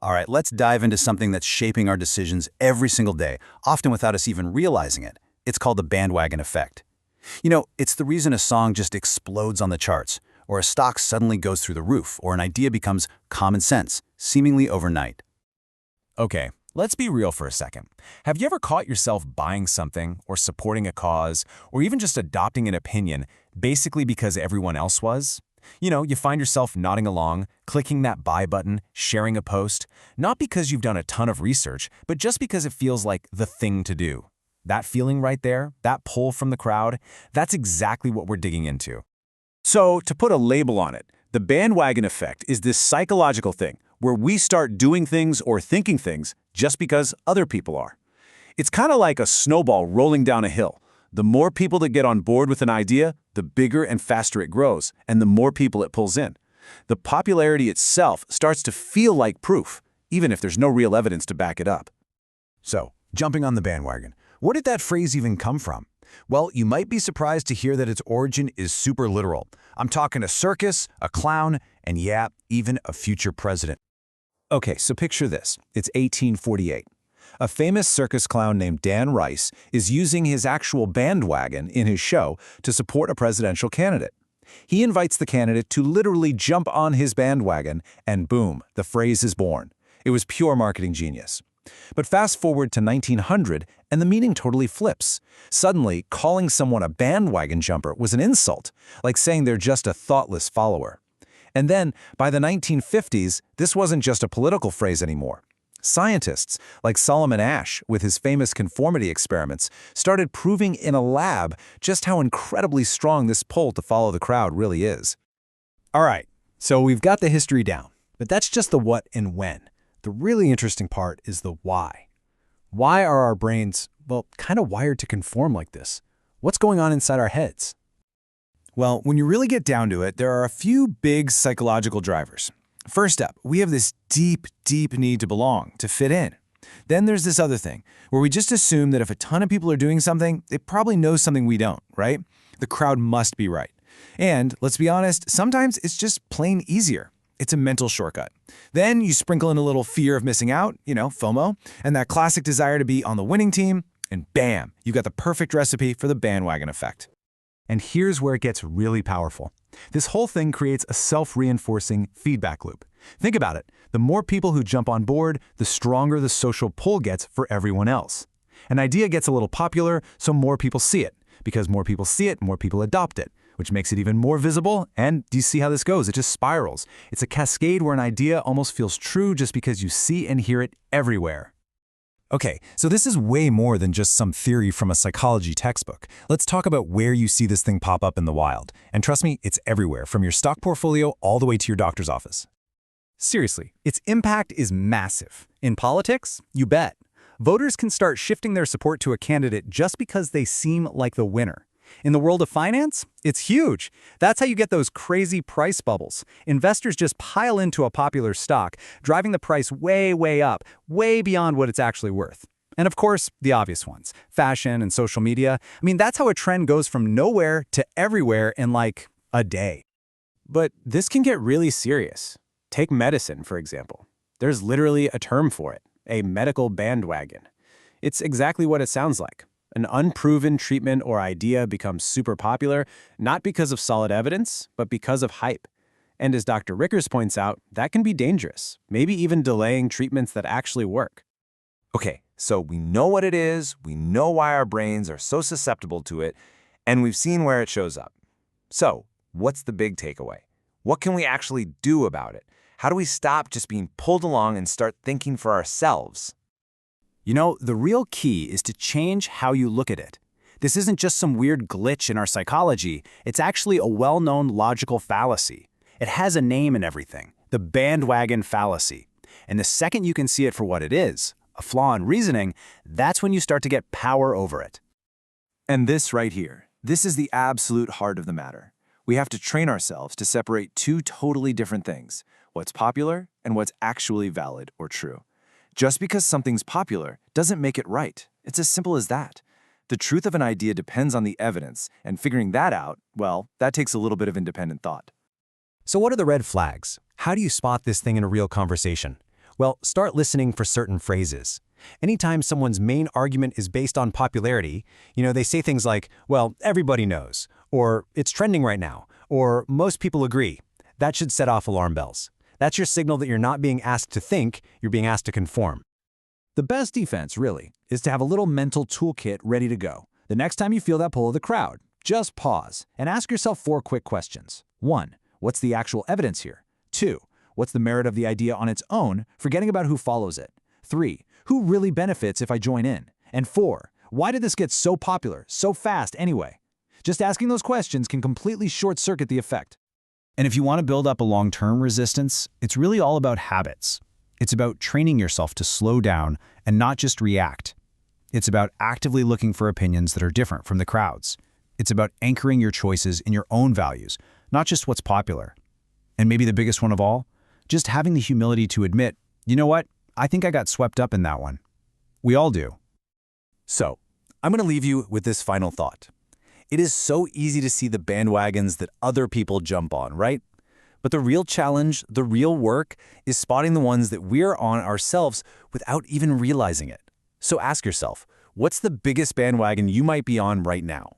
All right, let's dive into something that's shaping our decisions every single day, often without us even realizing it. It's called the bandwagon effect. It's the reason a song just explodes on the charts, or a stock suddenly goes through the roof, or an idea becomes common sense, seemingly overnight. Okay, let's be real for a second. Have you ever caught yourself buying something, or supporting a cause, or even just adopting an opinion, basically because everyone else was? You find yourself nodding along, clicking that buy button, sharing a post, not because you've done a ton of research, but just because it feels like the thing to do. That feeling right there, that pull from the crowd, that's exactly what we're digging into. So, to put a label on it, the bandwagon effect is this psychological thing where we start doing things or thinking things just because other people are. It's kind of like a snowball rolling down a hill. The more people that get on board with an idea, the bigger and faster it grows, and the more people it pulls in. The popularity itself starts to feel like proof, even if there's no real evidence to back it up. So, jumping on the bandwagon, where did that phrase even come from? Well, you might be surprised to hear that its origin is super literal. I'm talking a circus, a clown, and yeah, even a future president. Okay, so picture this. It's 1848. A famous circus clown named Dan Rice is using his actual bandwagon in his show to support a presidential candidate. He invites the candidate to literally jump on his bandwagon, and boom, the phrase is born. It was pure marketing genius. But fast forward to 1900, and the meaning totally flips. Suddenly, calling someone a bandwagon jumper was an insult, like saying they're just a thoughtless follower. And then, by the 1950s, this wasn't just a political phrase anymore. Scientists, like Solomon Asch with his famous conformity experiments, started proving in a lab just how incredibly strong this pull to follow the crowd really is. All right, so we've got the history down, but that's just the what and when. The really interesting part is the why. Why are our brains, kind of wired to conform like this? What's going on inside our heads? Well, when you really get down to it, there are a few big psychological drivers. First up, we have this deep, deep need to belong, to fit in. Then there's this other thing, where we just assume that if a ton of people are doing something, they probably know something we don't, right? The crowd must be right. And, let's be honest, sometimes it's just plain easier. It's a mental shortcut. Then you sprinkle in a little fear of missing out, FOMO, and that classic desire to be on the winning team, and bam, you've got the perfect recipe for the bandwagon effect. And here's where it gets really powerful. This whole thing creates a self-reinforcing feedback loop. Think about it. The more people who jump on board, the stronger the social pull gets for everyone else. An idea gets a little popular, so more people see it. Because more people see it, more people adopt it, which makes it even more visible. And do you see how this goes? It just spirals. It's a cascade where an idea almost feels true just because you see and hear it everywhere. Okay, so this is way more than just some theory from a psychology textbook. Let's talk about where you see this thing pop up in the wild. And trust me, it's everywhere, from your stock portfolio all the way to your doctor's office. Seriously, its impact is massive. In politics, you bet. Voters can start shifting their support to a candidate just because they seem like the winner. In the world of finance, it's huge. That's how you get those crazy price bubbles. Investors just pile into a popular stock, driving the price way, way up, way beyond what it's actually worth. And of course, the obvious ones, fashion and social media. That's how a trend goes from nowhere to everywhere in like a day. But this can get really serious. Take medicine, for example. There's literally a term for it, a medical bandwagon. It's exactly what it sounds like. An unproven treatment or idea becomes super popular, not because of solid evidence, but because of hype. And as Dr. Rickers points out, that can be dangerous, maybe even delaying treatments that actually work. Okay, so we know what it is, we know why our brains are so susceptible to it, and we've seen where it shows up. So, what's the big takeaway? What can we actually do about it? How do we stop just being pulled along and start thinking for ourselves? The real key is to change how you look at it. This isn't just some weird glitch in our psychology, it's actually a well-known logical fallacy. It has a name and everything, the bandwagon fallacy. And the second you can see it for what it is, a flaw in reasoning, that's when you start to get power over it. And this right here, this is the absolute heart of the matter. We have to train ourselves to separate two totally different things, what's popular and what's actually valid or true. Just because something's popular doesn't make it right. It's as simple as that. The truth of an idea depends on the evidence, and figuring that out, well, that takes a little bit of independent thought. So what are the red flags? How do you spot this thing in a real conversation? Well, start listening for certain phrases. Anytime someone's main argument is based on popularity, they say things like, well, everybody knows, or it's trending right now, or most people agree. That should set off alarm bells. That's your signal that you're not being asked to think, you're being asked to conform. The best defense, really, is to have a little mental toolkit ready to go. The next time you feel that pull of the crowd, just pause and ask yourself 4 quick questions. 1. What's the actual evidence here? 2. What's the merit of the idea on its own, forgetting about who follows it? 3. Who really benefits if I join in? And 4. Why did this get so popular, so fast anyway? Just asking those questions can completely short-circuit the effect. And if you want to build up a long-term resistance, it's really all about habits. It's about training yourself to slow down and not just react. It's about actively looking for opinions that are different from the crowd's. It's about anchoring your choices in your own values, not just what's popular. And maybe the biggest one of all, just having the humility to admit, you know what, I think I got swept up in that one. We all do. So, I'm going to leave you with this final thought. It is so easy to see the bandwagons that other people jump on, right? But the real challenge, the real work, is spotting the ones that we're on ourselves without even realizing it. So ask yourself, what's the biggest bandwagon you might be on right now?